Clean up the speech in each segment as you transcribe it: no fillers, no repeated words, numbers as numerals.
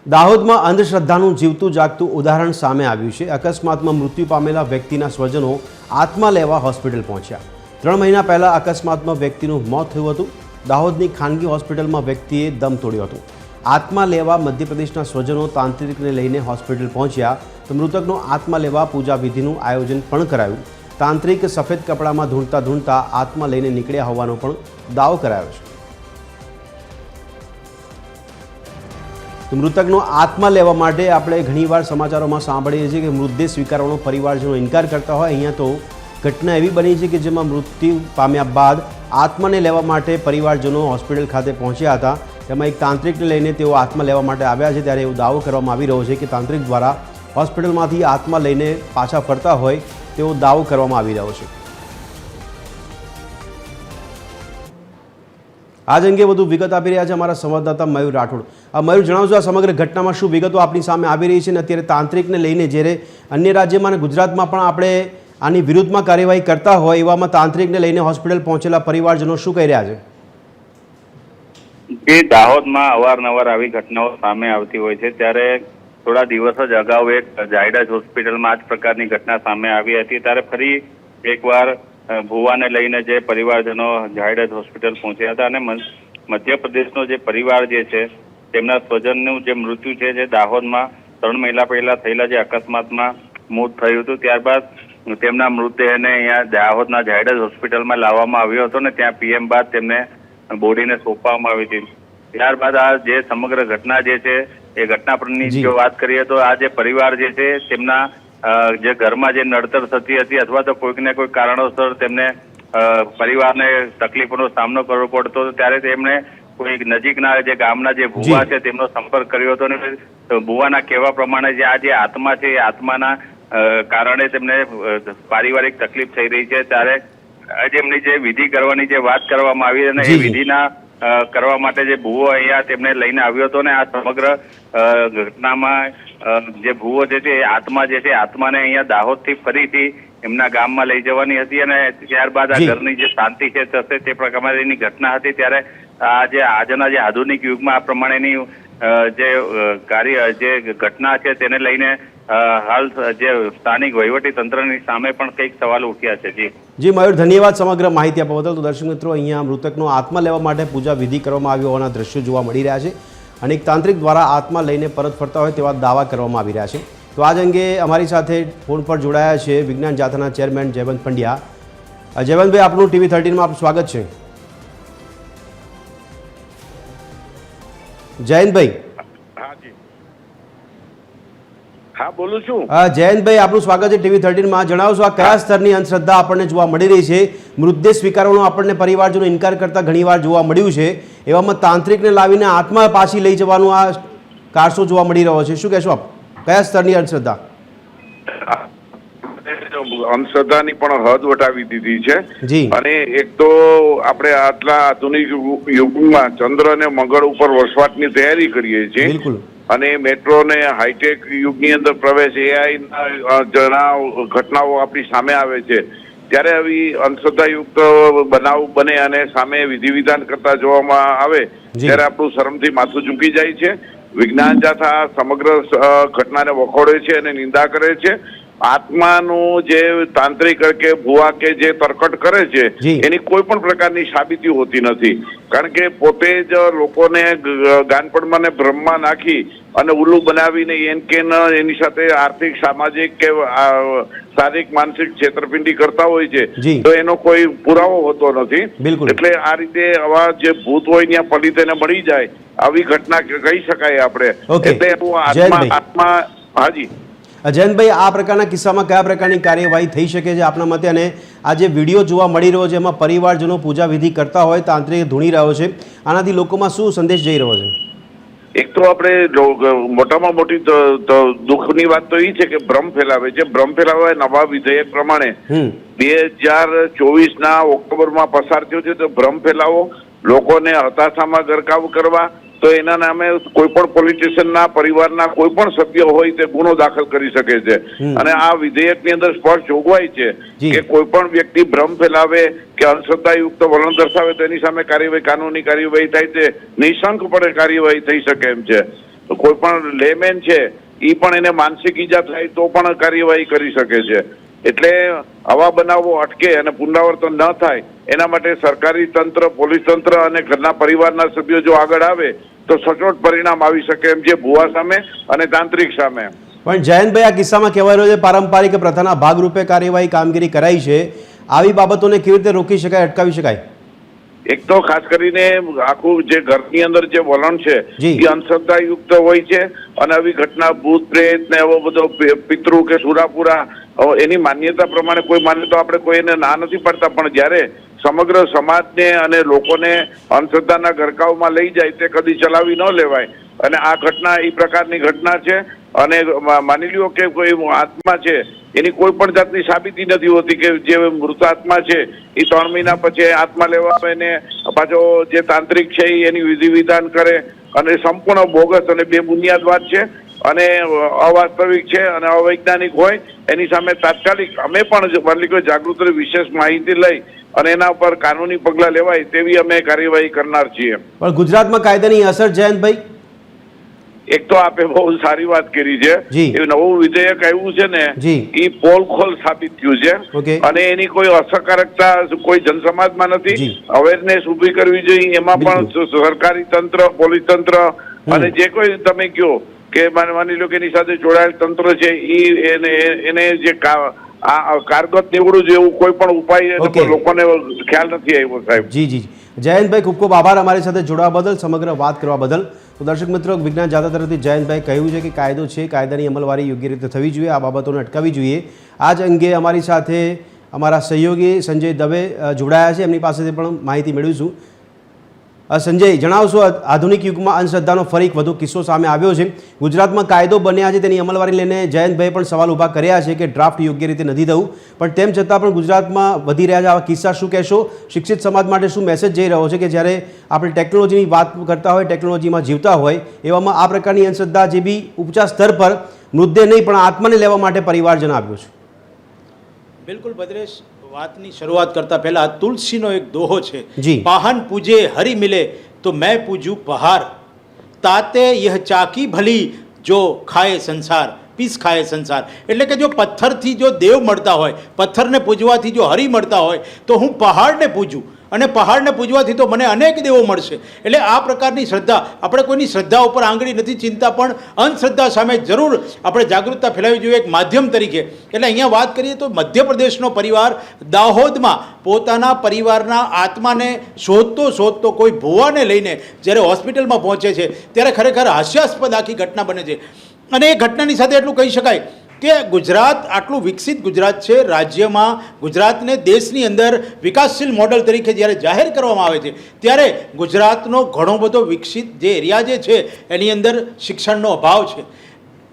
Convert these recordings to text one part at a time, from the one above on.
દાહોદમાં અંધશ્રદ્ધાનું જીવતું જાગતું ઉદાહરણ સામે આવ્યું છે। અકસ્માતમાં મૃત્યુ પામેલા વ્યક્તિના સ્વજનો આત્મા લેવા હોસ્પિટલ પહોંચ્યા। 3 મહિના પહેલા અકસ્માતમાં વ્યક્તિનું મોત થયું હતું। દાહોદની ખાનગી હોસ્પિટલમાં વ્યક્તિએ દમ તોડ્યો હતો। આત્મા લેવા મધ્યપ્રદેશના સ્વજનો તાંત્રિકને લઈને હોસ્પિટલ પહોંચ્યા તો મૃતકનો આત્મા લેવા પૂજા વિધિનું આયોજન પણ કરાયું। તાંત્રિક સફેદ કપડામાં ધૂંઢતા ધૂંઢતા આત્મા લઈને નીકળ્યા હોવાનો પણ દાવો કરાયો છે। તો મૃતકનો આત્મા લેવા માટે આપણે ઘણીવાર સમાચારોમાં સાંભળીએ છીએ કે મૃતદેહ સ્વીકારવાનો પરિવારજનો ઇનકાર કરતા હોય। અહીંયા તો ઘટના એવી બની છે કે જેમાં મૃત્યુ પામ્યા બાદ આત્માને લેવા માટે પરિવારજનો હોસ્પિટલ ખાતે પહોંચ્યા હતા। તેમાં એક તાંત્રિકને લઈને તેઓ આત્મા લેવા માટે આવ્યા છે ત્યારે એવો દાવો કરવામાં આવી રહ્યો છે કે તાંત્રિક દ્વારા હોસ્પિટલમાંથી આત્મા લઈને પાછા ફરતા હોય તેવો દાવો કરવામાં આવી રહ્યો છે। આજ અંગે વધુ વિગત આપી રહ્યા છે અમારા સંવાદદાતા મયુર રાઠોડ। મયુર, જણાવજો આ સમગ્ર ઘટનામાં શું વિગતો આપણી સામે આવી રહી છે અને અત્યારે તાંત્રિકને લઈને જ્યારે અન્ય રાજ્યમાં અને ગુજરાતમાં પણ આપણે આની વિરુદ્ધમાં કાર્યવાહી કરતા હોય એવામાં તાંત્રિકને લઈને હોસ્પિટલ પહોંચેલા પરિવારજનો શું કહી રહ્યા છે? જે દાહોદમાં અવારનવાર આવી ઘટનાઓ સામે આવતી હોય છે ત્યારે થોડા દિવસ જ અગાઉ એક ઝાયડસ હોસ્પિટલમાં આ જ પ્રકારની ઘટના સામે આવી હતી। ત્યારે ફરી એકવાર ભુવાને લઈને જે પરિવારજનો ઝાયડસ હોસ્પિટલ પહોંચ્યા હતા અને મધ્યપ્રદેશનો જે પરિવાર જે છે તેમના સ્વજનનું જે મૃત્યુ છે જે દાહોદમાં 3 મહિના પહેલા થયેલા જે અકસ્માતમાં મોત થયું હતું ત્યારબાદ તેમના મૃતદેહને અહીંયા દાહોદના ઝાયડસ હોસ્પિટલમાં લાવવામાં આવ્યો હતો ને ત્યાં પીએમ બાદ તેમને બોડીને સોંપવામાં આવી હતી। ત્યારબાદ આ જે સમગ્ર ઘટના જે છે એ ઘટના પરની જો વાત કરીએ તો આ જે પરિવાર જે છે તેમના જે ઘરમાં જે નડતર થતી હતી અથવા તો કોઈકને કોઈ કારણોસર તેમને પરિવારને તકલીફોનો સામનો કરવો પડતો હતો ત્યારે તેમણે કોઈ નજીકના જે ગામના જે ભુવા છે તેમનો સંપર્ક કર્યો હતો અને ભુવાના કહેવા પ્રમાણે જે આ જે આત્મા છે એ આત્માના કારણે તેમને પારિવારિક તકલીફ થઈ રહી છે ત્યારે આજે એમની જે વિધિ કરવાની જે વાત કરવામાં આવી અને એ વિધિના કરવા માટે જે ભુવો અહીંયા તેમને લઈને આવ્યો હતો ને આ સમગ્ર ઘટનામાં જે ભુવો જે છે આત્મા જે છે આત્માને અહીંયા દાહોદથી ફરીથી એમના ગામમાં લઈ જવાની હતી અને ત્યારબાદ આ ઘરની જે શાંતિ છે થશે તે પ્રકારની ઘટના હતી। ત્યારે આ જે આજના જે આધુનિક યુગમાં આ પ્રમાણેની જે જે ઘટના છે તેને લઈને હાલ જે સ્થાનિક વહીવટી તંત્રની સામે પણ કંઈક સવાલો ઉઠ્યા છે। જી મયુર, ધન્યવાદ સમગ્ર માહિતી આપવા બદલ। તો દર્શક મિત્રો, અહીંયા મૃતકનો આત્મા લેવા માટે પૂજા વિધિ કરવામાં આવી હોવાના દ્રશ્યો જોવા મળી રહ્યા છે અને એક તાંત્રિક દ્વારા આત્મા લઈને પરત ફરતા હોય તેવા દાવા કરવામાં આવી રહ્યા છે। તો આજ અંગે અમારી સાથે ફોન પર જોડાયા છે વિજ્ઞાન જાથાના ચેરમેન જયવંત પંડ્યા। જયવંતભાઈ, આપનું TV13માં આપનું સ્વાગત છે। જયંતભાઈ। હા, બોલું છું। જયંતભાઈ, આપનું સ્વાગત છે TV13માં। જણાવશો આ કયા સ્તરની અંધશ્રદ્ધા આપણને જોવા મળી રહી છે? મૃતદેહ સ્વીકારવાનો આપણને પરિવારજનો ઇનકાર કરતા ઘણીવાર જોવા મળ્યું છે, એવામાં તાંત્રિકને લાવીને આત્મા પાછી લઈ જવાનું આ કારસો જોવા મળી રહ્યો છે, શું કહેશો આપ? કયા સ્તરની અંધશ્રદ્ધા? અંધશ્રદ્ધાની પણ હદ વટાવી દીધી છે અને એક તો આપણે આટલા આધુનિક યુગમાં ચંદ્ર અને મંગળ ઉપર વસવાટની તૈયારી કરીએ છીએ। બિલકુલ। અને મેટ્રો ને હાઈટેક યુગની અંદર પ્રવેશ AI ઘટનાઓ આપણી સામે આવે છે ત્યારે આવી અંધશ્રદ્ધાયુક્ત બનાવ બને અને સામે વિધિ વિધાન કરતા જોવામાં આવે ત્યારે આપણું શરમથી માથું ઝૂકી જાય છે। વિજ્ઞાન જાથા સમગ્ર ઘટનાને વખોડે છે અને નિંદા કરે છે। આત્માનું જે તાંત્રિક કે ભુવા કે જે તરકટ કરે છે એની કોઈ પણ પ્રકારની સાબિતી હોતી નથી, કારણ કે પોતે જ લોકોને ગાનપણમાં ને ભ્રમમાં નાખી અને ઉલ્લુ બનાવીને એની સાથે આર્થિક, સામાજિક કે શારીરિક, માનસિક છેતરપિંડી કરતા હોય છે તો એનો કોઈ પુરાવો હોતો નથી। એટલે આ રીતે આવા જે ભૂત હોય ત્યાં પલિતેને મળી જાય આવી ઘટના કહી શકાય આપણે। એટલે આત્મા હાજી જયંતભાઈ, આ પ્રકારના કિસ્સામાં કયા પ્રકારની કાર્યવાહી થઈ શકે છે આપના મતે? અને આ જે વિડીયો જોવા મળી રહ્યો છે એમાં પરિવારજનો પૂજા વિધિ કરતા હોય, તાંત્રિક ધૂણી રહ્યો છે, આનાથી લોકોમાં શું સંદેશ જઈ રહ્યો છે? એક તો આપણે મોટામાં મોટી દુઃખની વાત તો એ છે કે ભ્રમ ફેલાવે છે। ભ્રમ ફેલાવે નવા વિધેયક પ્રમાણે 2024ના ઓક્ટોબરમાં પસાર થયો છે। તો ભ્રમ ફેલાવો, લોકોને હતાશામાં ગરકાવ કરવા, તો એના નામે કોઈ પણ પોલિટિશિયનના પરિવારના કોઈ પણ સભ્ય હોય તે ગુનો દાખલ કરી શકે છે। અને આ વિધેયકની અંદર સ્પષ્ટ જોગવાઈ છે કે કોઈ પણ વ્યક્તિ ભ્રમ ફેલાવે કે અંધશ્રદ્ધાયુક્ત વલણ દર્શાવે તો એની સામે કાર્યવાહી, કાનૂની કાર્યવાહી થાય છે, નિઃશંકપણે કાર્યવાહી થઈ શકે એમ છે। કોઈ પણ લેમેન છે એ પણ એને માનસિક ઈજા થાય તો પણ કાર્યવાહી કરી શકે છે. એટલે આવા બનાવો અટકે અને પુનરાવર્તન ન થાય એના માટે સરકારી તંત્ર, પોલીસ તંત્ર અને ઘરના પરિવારના સભ્યો જો આગળ આવે તો સચોટ પરિણામ આવી શકે એમ છે ભુવા સામે અને તાંત્રિક સામે. પણ જયંતભાઈ, આ કિસ્સામાં કહેવાય રહ્યો છે પારંપરિક પ્રથાના ભાગરૂપે કાર્યવાહી કામગીરી કરાઈ છે, આવી બાબતોને કેવી રીતે રોકી શકાય, અટકાવી શકાય? એક તો ખાસ કરીને આખું જે ઘરની અંદર જે વલણ છે જી. એ અંધશ્રદ્ધાયુક્ત હોય છે અને આવી ઘટના ભૂત પ્રેત ને એવો બધો પિતૃ કે સુરાપુરા એની માન્યતા પ્રમાણે કોઈ માને તો આપણે કોઈને ના નથી પાડતા, પણ જ્યારે સમગ્ર સમાજને અને લોકોને અંધશ્રદ્ધાના ગરકાવમાં લઈ જાય તે કદી ચલાવી ન લેવાય. અને આ ઘટના એ પ્રકારની ઘટના છે અને માની લ્યો કે કોઈ આત્મા છે એની કોઈ પણ જાતની સાબિતી નથી હોતી કે જે મૃત આત્મા છે એ 3 મહિના પછી આત્મા લેવા આવે ને પાછો જે તાંત્રિક છે એની વિધિ વિધાન કરે અને સંપૂર્ણ બોગસ અને બેબુનિયાદ વાત છે અને અવાસ્તવિક છે અને અવૈજ્ઞાનિક હોય એની સામે તાત્કાલિક અમે પણ માલિકો જાગૃતિ વિશેષ માહિતી લઈ અને એના પર કાનૂની પગલાં લેવાય તેવી અમે કાર્યવાહી કરનાર છીએ. પણ ગુજરાતમાં કાયદાની અસર, જયંતભાઈ? એક તો આપે બહુ સારી વાત કરી છે. એ નવું વિધેયક આવ્યું છે ને એ પોલ ખોલ સાબિત થયું છે અને એની કોઈ અસરકારકતા કોઈ જનસમાજમાં નથી. અવેરનેસ ઉભી કરવી જોઈએ. એમાં પણ સરકારી તંત્ર, પોલીસ તંત્ર અને જે કોઈ તમે કહો કે માની લો કે એની સાથે જોડાયેલ તંત્ર છે એને જે કારગત નીવડવું જોઈએ એવું કોઈ પણ ઉપાય લોકોને ખ્યાલ નથી આવ્યો સાહેબ. જી જી જયંતભાઈ, ખૂબ ખૂબ આભાર અમારી સાથે જોડાવા બદલ, સમગ્ર વાત કરવા બદલ. તો દર્શક મિત્રો, વિજ્ઞાન જાતા તરફથી જયંતભાઈ કહ્યું છે કે કાયદો છે, કાયદાની અમલવારી યોગ્ય રીતે થવી જોઈએ, આ બાબતોને અટકાવવી જોઈએ. આ જ અંગે અમારી સાથે અમારા સહયોગી સંજય દવે જોડાયા છે, એમની પાસેથી પણ માહિતી મેળવીશું. સંજય, જણાવશો, આધુનિક યુગમાં અંધશ્રદ્ધાનો ફરી એક વધુ કિસ્સો સામે આવ્યો છે. ગુજરાતમાં કાયદો બન્યા છે, તેની અમલવારી લઈને જયંતભાઈ પણ સવાલ ઊભા કર્યા છે કે ડ્રાફ્ટ યોગ્ય રીતે નથી થયું, પણ તેમ છતાં પણ ગુજરાતમાં વધી રહ્યા છે આવા કિસ્સા. શું કહેશો? શિક્ષિત સમાજ માટે શું મેસેજ જઈ રહ્યો છે કે જ્યારે આપણે ટેકનોલોજીની વાત કરતા હોય, ટેકનોલોજીમાં જીવતા હોય, એવામાં આ પ્રકારની અંધશ્રદ્ધા જે બી ઉપચાર સ્તર પર મૃતદેહ નહીં પણ આત્માને લેવા માટે પરિવારજન આપ્યો છે? બિલકુલ ભદ્રેશ, વાતની શરૂઆત કરતા પહેલા તુલસીનો એક દોહો છે, પાહન પૂજે હરિ મિલે તો મેં પૂજું પહાર, તાતે યહ ચાકી ભલી જો ખાય સંસાર, પીસ ખાય સંસાર. એટલે કે જો પથ્થરથી જો દેવ મળતા હોય, પથ્થરને પૂજવાથી જો હરિ મળતા હોય તો હું પહાડને પૂજું અને પહાડને પૂજવાથી તો મને અનેક દેવો મળશે. એટલે આ પ્રકારની શ્રદ્ધા, આપણે કોઈની શ્રદ્ધા ઉપર આંગળી નથી ચિંતા, પણ અંધશ્રદ્ધા સામે જરૂર આપણે જાગૃતતા ફેલાવવી જોઈએ એક માધ્યમ તરીકે. એટલે અહીંયા વાત કરીએ તો મધ્યપ્રદેશનો પરિવાર દાહોદમાં પોતાના પરિવારના આત્માને શોધતો કોઈ ભુવાને લઈને જ્યારે હોસ્પિટલમાં પહોંચે છે ત્યારે ખરેખર હાસ્યાસ્પદ આખી ઘટના બને છે. અને એ ઘટનાની સાથે એટલું કહી શકાય કે ગુજરાત આટલું વિકસિત ગુજરાત છે, રાજ્યમાં ગુજરાતને દેશની અંદર વિકાસશીલ મોડલ તરીકે જ્યારે જાહેર કરવામાં આવે છે ત્યારે ગુજરાતનો ઘણો બધો વિકસિત જે એરિયા જે છે એની અંદર શિક્ષણનો અભાવ છે.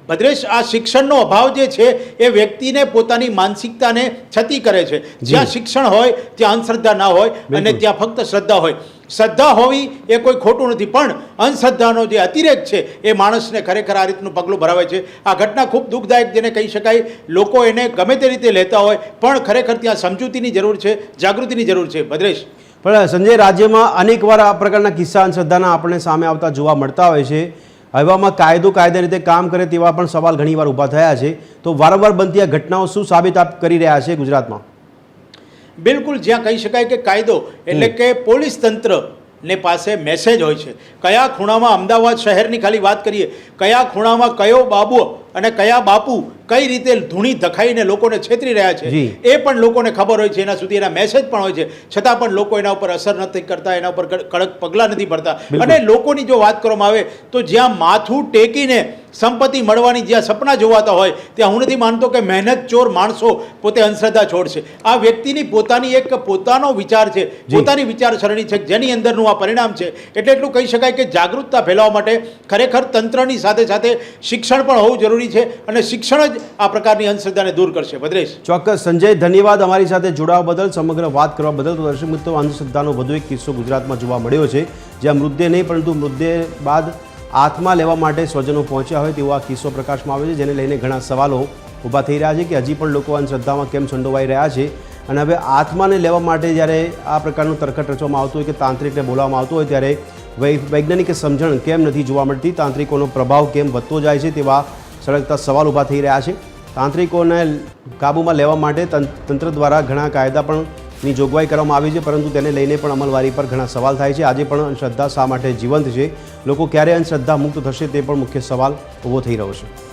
ભદ્રેશ, આ શિક્ષણનો અભાવ જે છે એ વ્યક્તિને પોતાની માનસિકતાને છતી કરે છે. જ્યાં શિક્ષણ હોય ત્યાં અંધશ્રદ્ધા ના હોય અને ત્યાં ફક્ત શ્રદ્ધા હોય. શ્રદ્ધા હોવી એ કોઈ ખોટું નથી, પણ અંધશ્રદ્ધાનો જે અતિરેક છે એ માણસને ખરેખર આ રીતનું પગલું ભરાવે છે. આ ઘટના ખૂબ દુઃખદાયક જેને કહી શકાય. લોકો એને ગમે તે રીતે લેતા હોય પણ ખરેખર ત્યાં સમજૂતીની જરૂર છે, જાગૃતિની જરૂર છે. ભદ્રેશ, પણ સંજય, રાજ્યમાં અનેકવાર આ પ્રકારના કિસ્સા અંધશ્રદ્ધાના આપણને સામે આવતા જોવા મળતા હોય છે. હવામાં કાયદા રીતે કામ કરે તેવા પણ સવાલ ઘણીવાર ઊભા થયા છે. તો વારંવાર બનતી આ ઘટનાઓ શું સાબિત કરી રહ્યા છે ગુજરાતમાં? બિલકુલ, જ્યાં કહી શકાય કે કાયદો એટલે કે પોલીસ તંત્ર ને પાસે મેસેજ હોય છે. કયા ખૂણામાં, અમદાવાદ શહેરની ખાલી વાત કરીએ, કયા ખૂણામાં કયો બાબુ અને કયા બાપુ કઈ રીતે ધૂણી ધખાઈને લોકોને છેતરી રહ્યા છે એ પણ લોકોને ખબર હોય છે. એના સુધી એના મેસેજ પણ હોય છે, છતાં પણ લોકો એના ઉપર અસર નથી કરતા, એના ઉપર કડક પગલાં નથી ભરતા. અને લોકોની જો વાત કરવામાં આવે તો જ્યાં માથું ટેકીને સંપત્તિ મળવાની જ્યાં સપના જોવાતા હોય ત્યાં હું નથી માનતો કે મહેનત ચોર માણસો પોતે અંધશ્રદ્ધા છોડશે. આ વ્યક્તિની પોતાની એક પોતાનો વિચાર છે, પોતાની વિચારસરણી છે, જેની અંદરનું આ પરિણામ છે. એટલે એટલું કહી શકાય કે જાગૃતતા ફેલાવવા માટે ખરેખર તંત્રની સાથે સાથે શિક્ષણ પણ હોવું જરૂરી છે અને શિક્ષણ જ આ પ્રકારની અંધશ્રદ્ધાને દૂર કરશે. ભદ્રેશ, ચોક્કસ. સંજય, ધન્યવાદ અમારી સાથે જોડાવા બદલ, સમગ્ર વાત કરવા બદલ. તો દર્શક મિત્રો, અંધશ્રદ્ધાનો વધુ એક કિસ્સો ગુજરાતમાં જોવા મળ્યો છે, જ્યાં મૃતદેહ નહીં પરંતુ મૃતદેહ બાદ આત્મા લેવા માટે સ્વજનો પહોંચ્યા હોય તેવો આ કિસ્સો પ્રકાશમાં આવે છે, જેને લઈને ઘણા સવાલો ઊભા થઈ રહ્યા છે કે હજી પણ લોકો અંધશ્રદ્ધામાં કેમ સંડોવાઈ રહ્યા છે. અને હવે આત્માને લેવા માટે જ્યારે આ પ્રકારનું તરકટ રચવામાં આવતું હોય કે તાંત્રિકને બોલાવવામાં આવતું હોય ત્યારે વૈજ્ઞાનિક સમજણ કેમ નથી જોવા મળતી? તાંત્રિકોનો પ્રભાવ કેમ વધતો જાય છે? તેવા સળગતા સવાલ ઊભા થઈ રહ્યા છે. તાંત્રિકોને કાબૂમાં લેવા માટે તંત્ર દ્વારા ઘણા કાયદા પણ ની જોગવાઈ કરવામાં આવી છે, પરંતુ તેને લઈને પણ અમલવારી પર ઘણા સવાલ થાય છે. આજે પણ અંધશ્રદ્ધા શા માટે જીવંત છે? લોકો ક્યારે અંધશ્રદ્ધા મુક્ત થશે તે પણ મુખ્ય સવાલ ઊભો થઈ રહ્યો છે.